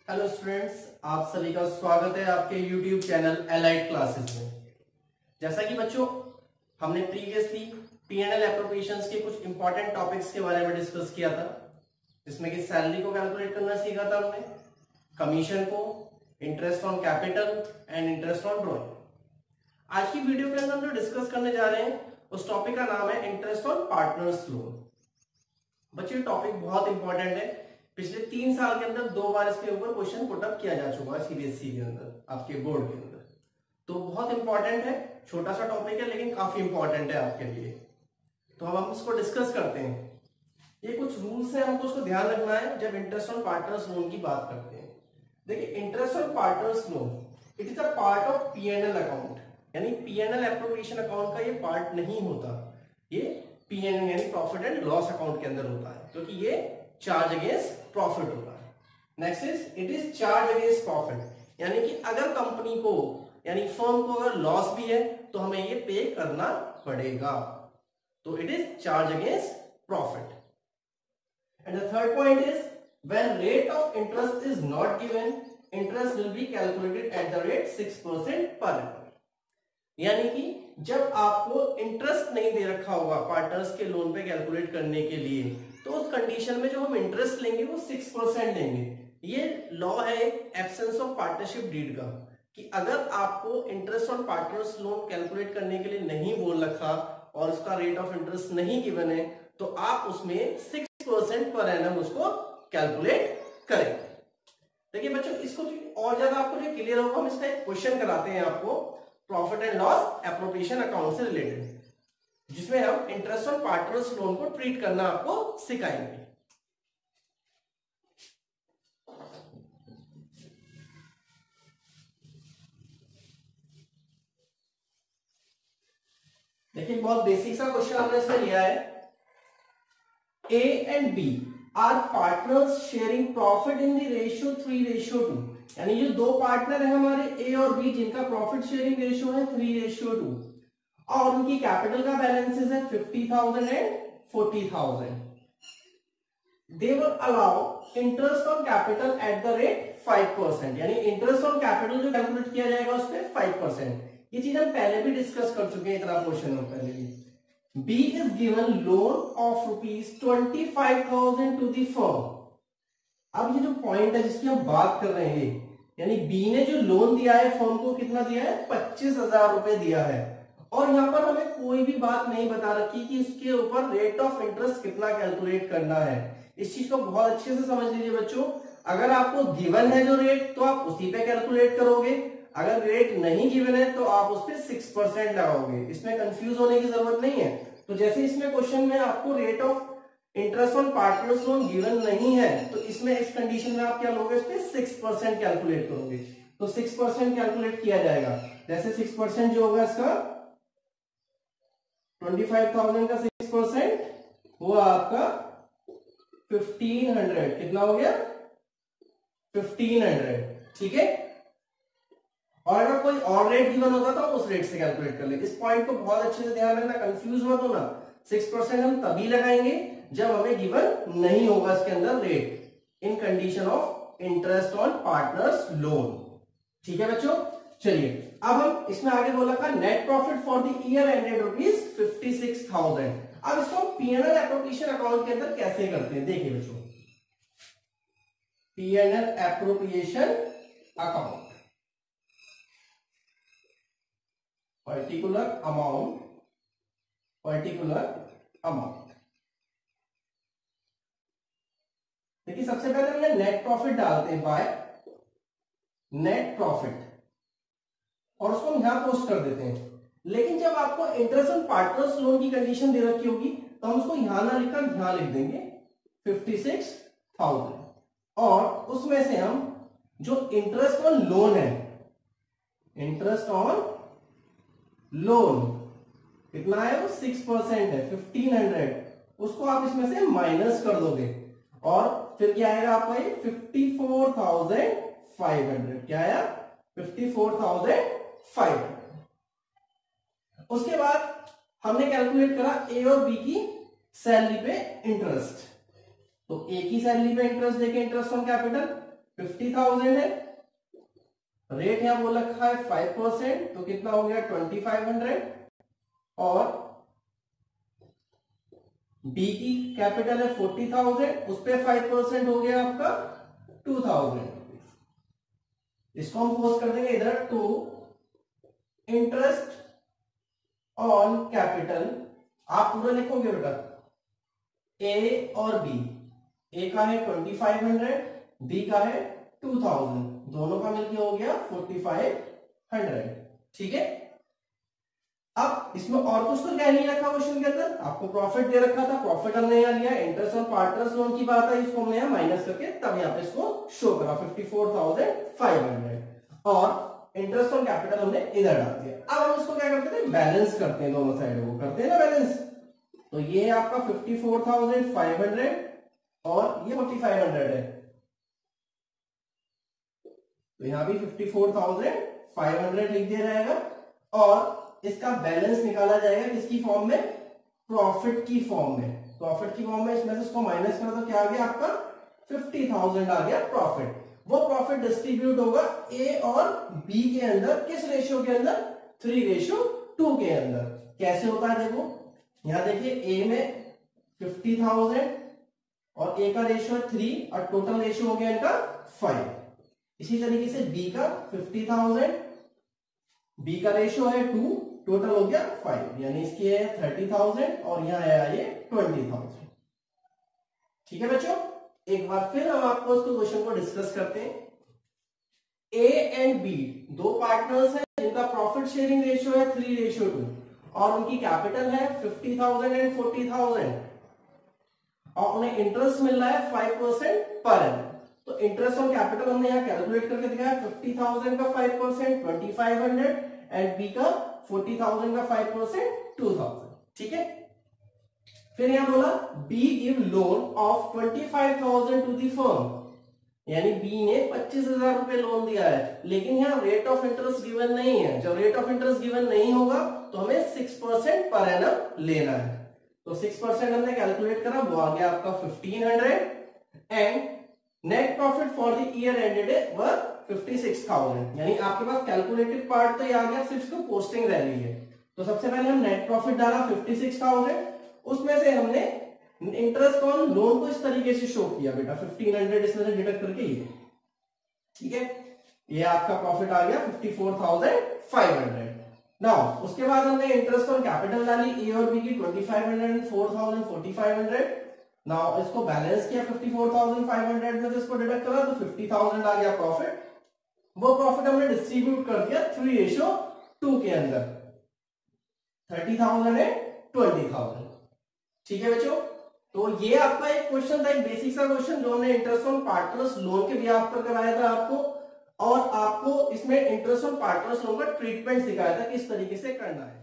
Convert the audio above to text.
Hello students, आप सभी का स्वागत है आपके YouTube चैनल एलाइट क्लासेस में। जैसा कि बच्चों हमने प्रीवियसली P&L एप्रोप्रिएशंस के कुछ इंपॉर्टेंट टॉपिक्स के बारे में डिस्कस किया था, जिसमें कि सैलरी को कैलकुलेट करना सीखा था हमने, कमीशन को, interest on capital and interest on drawing. आज की वीडियो के अंदर हम जो डिस्कस करने जा रहे हैं उस टॉपिक का नाम है इंटरेस्ट ऑन पार्टनर्स लोन। बच्चों ये टॉपिक बहुत इंपॉर्टेंट है। पिछले 3 साल के अंदर 2 बार इसके ऊपर क्वेश्चन पुटअप किया जा चुका है सीबीएसई के अंदर, आपके बोर्ड के अंदर। तो बहुत इंपॉर्टेंट है, छोटा सा टॉपिक है लेकिन काफी इंपॉर्टेंट है आपके लिए। तो हम इसको डिस्कस करते हैं। ये कुछ रूल्स है, हमको उसको ध्यान रखना है जब इंटरेस्ट ऑन पार्टनर्स लोन की बात करते हैं। देखिए, interest on partners loan it is a part of P&L account, यानी P&L एप्रोप्रिएशन अकाउंट का ये पार्ट नहीं होता। ये P&L यानी प्रॉफिट एंड लॉस अकाउंट के अंदर होता है, क्योंकि ये चार्ज अगेंस्ट प्रॉफिट होता है। Next is it is charge against profit, यानी कि अगर कंपनी को यानी फर्म को अगर लॉस भी है तो हमें ये पे करना पड़ेगा। तो it is charge against profit. And the third point is when rate of interest is not given, interest will be calculated at the rate 6% per annum. यानी कि जब आपको इंटरेस्ट नहीं दे रखा होगा पार्टनर्स के लोन पे कैलकुलेट करने के लिए, तो उस कंडीशन में जो हम इंटरेस्ट लेंगे वो 6% लेंगे। ये लॉ है एब्सेंस ऑफ पार्टनरशिप डीड का, कि अगर आपको interest on partners loan calculate करने के लिए नहीं बोल रखा और उसका रेट ऑफ इंटरेस्ट नहीं गिवन है, तो आप उसमें 6% पर एनम उसको कैलकुलेट करें। देखिए बच्चों, इसको और ज्यादा आपको जो क्लियर होगा, हम इसका एक क्वेश्चन कराते हैं आपको profit and loss appropriation account से रिलेटेड, जिसमें हम इंटरेस्ट ऑन पार्टनर्स लोन को ट्रीट करना आपको सिखाएंगे। देखिए, बहुत बेसिक सा क्वेश्चन हमने इसमें लिया है। A and B are partners sharing profit in the ratio 3:2, यानी जो दो पार्टनर है हमारे A और B, जिनका प्रॉफिट शेयरिंग रेशियो है 3:2, और उनकी कैपिटल का बैलेंसेस है 50,000 and 40,000। They will allow interest on capital at the rate 5%, यानी इंटरेस्ट ऑन कैपिटल जो कैलकुलेट किया जाएगा उस पे 5%। ये चीज हम पहले भी डिस्कस कर चुके हैं, इतना क्वेश्चन में पहले भी। B is given loan of ₹25,000 to the firm। अब ये जो पॉइंट है जिसकी हम बात कर रहे हैं, यानी B ने जो लोन दिया है फर्म को, कितना दिया है? 25,000 रुपए दिया है। और यहाँ पर हमें कोई भी बात नहीं बता रखी कि इसके ऊपर रेट ऑफ इंटरेस्ट कितना कैलकुलेट करना है। इस चीज को बहुत अच्छे से समझ लीजिए बच्चों। अगर आपको गिवन है जो रेट, तो आप उसी पे कैलकुलेट करोगे। अगर रेट नहीं गिवन है तो आप उस पे 6% लगाओगे। इसमें कंफ्यूज होने की जरूरत नहीं है। तो जैसे इसमें क्वेश्चन में आपको rate of interest on partners loan given नहीं है, तो इसमें इस कंडीशन में आप क्या लोगे? इस पे 6% कैलकुलेट करोगे। तो 6% कैलकुलेट किया जाएगा। जैसे 6% जो होगा इसका 25,000 का 6% वो आपका 1500, कितना हो गया? 1500, ठीक है। और अगर कोई और रेट गिवन होता तो उस रेट से कैलकुलेट कर ले। इस पॉइंट को बहुत अच्छे से ध्यान रखना, कंफ्यूज मत होना। 6% हम तभी लगाएंगे जब हमें गिवन नहीं होगा इसके अंदर rate, in condition of interest on partners loan. ठीक है बच्चों, चलिए अब हम इसमें आगे बोला था net profit for the year ended ₹56,000। अब इसको P&L एप्रोप्रिएशन अकाउंट के अंदर कैसे करते हैं, देखिए बच्चों। P&L appropriation account, particular amount, देखिए सबसे पहले हमने नेट प्रॉफिट डालते हैं बाय नेट प्रॉफिट, और उसको हम यहां पोस्ट कर देते हैं। लेकिन जब आपको इंटरेस्ट ऑन पार्टनर्स लोन की कंडीशन दे रखी होगी, तो हम उसको यहां ना लिखकर यहां लिख देंगे 56,000, और उसमें से हम जो इंटरेस्ट ऑन लोन है, इंटरेस्ट ऑन लोन कितना है? वो 6% है, 1500, उसको आप इसमें से माइनस कर दोगे, और फिर क्या आएगा आपका? ये 54,500, क्या आया? 54,500। उसके बाद हमने कैलकुलेट करा ए और बी की सैलरी पे इंटरेस्ट। तो ए की सैलरी पे इंटरेस्ट देके इंटरेस्ट ऑन कैपिटल, 50,000 है, रेट यहां बोल रखा है 5%, तो कितना हो गया 2500, और बी की कैपिटल है 40,000, उस पे 5% हो गया आपका 2,000। इसको हम पोस्ट कर देंगे इधर टू इंटरेस्ट ऑन कैपिटल। आप पूरा लिखोगे बेटा, ए और बी, ए का है 2500, बी का है 2000, दोनों का मिलके हो गया 4500। ठीक है, अब इसमें और कुछ तो क्या नहीं रखा क्वेश्चन के अंदर, आपको प्रॉफिट दे रखा था, प्रॉफिट हमने यहाँ लिया, इंटरेस्ट ऑन पार्टनर्स लोन की बात है, इसको हमने यहाँ माइनस करके तब यहाँ पे इसको शो करा 54,500, और इंटरेस्ट ऑन कैपिटल हमने इधर डाल दिया। अब हम इसको क्या करते हैं, बैलेंस करते हैं, दोनों साइड को करते हैं ना बैलेंस। तो ये आपका 54,500 और ये 4500 है, तो यहां भी 54,500 लिख दिया जाएगा, और इसका बैलेंस निकाला जाएगा किसकी फॉर्म में, प्रॉफिट की फॉर्म में। प्रॉफिट की फॉर्म में इसमें से इसको माइनस करो तो क्या आ गया आपका 50,000 आ गया प्रॉफिट। वो प्रॉफिट डिस्ट्रीब्यूट होगा ए और बी के अंदर, किस रेशियो के अंदर, 3:2 के अंदर। कैसे होता है देखो, यहां देखिए ए में 50,000 और ए का रेशियो है 3 और टोटल रेशियो हो गया इनका 5। इसी तरीके से बी का 50,000, बी का रेशियो है 2, टोटल हो गया 5, यानी इसकी है 30,000 और यहां आया ये 20,000। ठीक है बच्चों, एक बार फिर हम आपको इसको क्वेश्चन को डिस्कस करते हैं। ए एंड बी दो पार्टनर्स हैं जिनका प्रॉफिट शेयरिंग रेशियो है 3:2 और उनकी कैपिटल है 50,000 एंड 40,000 और उन्हें इंटरेस्ट मिल रहा है 5% पर एनम। तो इंटरेस्ट ऑन कैपिटल हमने यहाँ कैलकुलेट करके दिखाया, 50,000 का 5% 2500 एंड बी का 40,000 का 5% 2000। ठीक है, फिर यहां बोला B give loan of 25,000 to the firm, यानी बी ने 25,000 रुपए लोन दिया है, लेकिन यहाँ रेट ऑफ इंटरेस्ट गिवन नहीं है। जब रेट ऑफ इंटरेस्ट गिवन नहीं होगा तो हमें 6% पर एनम लेना है। तो 6% हमने कैलकुलेट करा, वो आ गया आपका 1500 and net profit for the year ended were 56,000। यानी आपके पास कैलकुलेटेड पार्ट तो ये आ गया, सिर्फ इसको पोस्टिंग रह रही है। तो सबसे पहले हम नेट प्रॉफिट डाला 56,000, उसमें से हमने इंटरेस्ट ऑन लोन को इस तरीके से शो किया बेटा, 1500 इसमें से डिडक्ट करके ये। ठीक है, ये आपका प्रॉफिट आ गया 54,500। नाउ उसके बाद हमने इंटरेस्ट ऑन कैपिटल डाली, ए और बी की 2500 4,000 4500। नाउ इसको बैलेंस किया 54,500 में से इसको डिडक्ट करा तो 50,000 आ गया प्रॉफिट। वो प्रॉफिट हमने डिस्ट्रीब्यूट कर दिया 3:2 के अंदर, 30,000 है 20,000। ठीक है बच्चों, तो ये आपका एक क्वेश्चन था, एक बेसिक सा क्वेश्चन जो हमने इंटरेस्ट ऑन पार्टनर्स लोन के बिहाफ पर कराया था आपको, और आपको इसमें इंटरेस्ट ऑन पार्टनर्स लोन का ट्रीटमेंट सिखाया था किस तरीके से करना है।